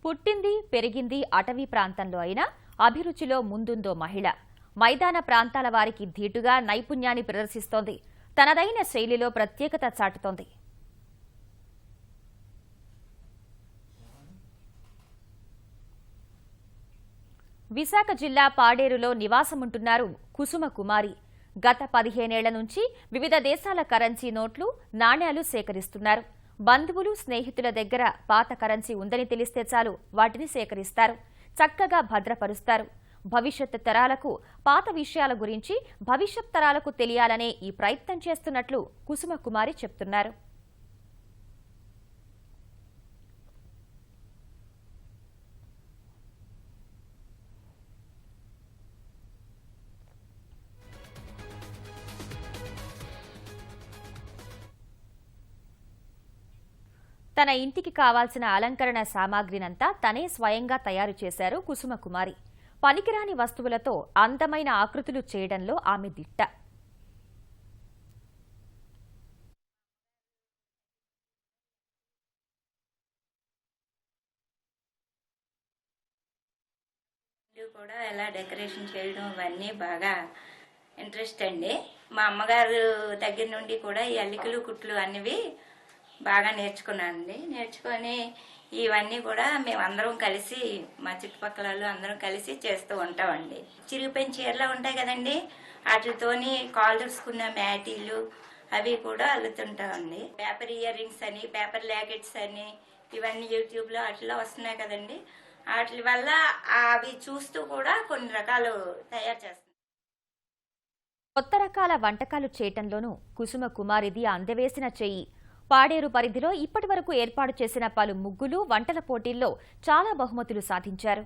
పుట్టింది పెరిగింది అటవీ ప్రాంతంలో అయినా అభిరుచిలో ముందుందో మహిళ. మైదాన ప్రాంతాల వారికి ధీటుగా నైపుణ్యాన్ని ప్రదర్శిస్తోంది. తనదైన శైలిలో ప్రత్యేకత చాటుతోంది. విశాఖ జిల్లా పాడేరులో నివాసముంటున్నారు కుసుమ కుమారి. గత 15 ఏళ్ల నుంచి వివిధ దేశాల కరెన్సీ నోట్లు, నాణ్యాలు సేకరిస్తున్నారు. బంధువులు, స్నేహితుల దగ్గర పాత కరెన్సీ ఉందని తెలిస్తే చాలు వాటిని సేకరిస్తారు, చక్కగా భద్రపరుస్తారు. భవిష్యత్ తరాలకు పాత విషయాల గురించి భవిష్యత్ తరాలకు తెలియాలనే ఈ ప్రయత్నం చేస్తున్నట్లు కుసుమ కుమారి చెప్తున్నారు. తన ఇంటికి కావాల్సిన అలంకరణ సామాగ్రినంతా తనే స్వయంగా తయారు చేశారు కుసుమ కుమారి. పనికిరాని వస్తువులతో అందమైన ఆకృతులు చేయడంలో ఆమె దిట్ట. కూడా ఎలా డెకరేషన్ చేయడం ఇవన్నీ బాగా ఇంట్రెస్ట్ అండి. మా అమ్మగారు దగ్గర నుండి కూడా ఈ అల్లికలు కుట్లు అనేవి బాగా నేర్చుకున్నానండి. నేర్చుకొని ఇవన్నీ కూడా మేమందరం కలిసి, మా చుట్టుపక్కల అందరం కలిసి చేస్తూ ఉంటామండి. చిరిగిపోయిన చీరలు ఉంటాయి కదండి, వాటితోని కాలు తుడుచుకున్న మ్యాటీలు అవి కూడా అల్లుతుంటామండి. పేపర్ ఇయర్ రింగ్స్ అని, పేపర్ లాకెట్స్ అని ఇవన్నీ యూట్యూబ్లో అట్లా వస్తున్నాయి కదండి. వాటి వల్ల అవి చూస్తూ కూడా కొన్ని రకాలు తయారు చేస్తాం. కొత్త రకాల వంటకాలు చేయటంలోనూ కుసుమ కుమారిది అందవేసిన చెయ్యి. పాడేరు పరిధిలో ఇప్పటివరకు ఏర్పాటు చేసిన పలు ముగ్గులు, వంటల పోటీల్లో చాలా బహుమతులు సాధించారు.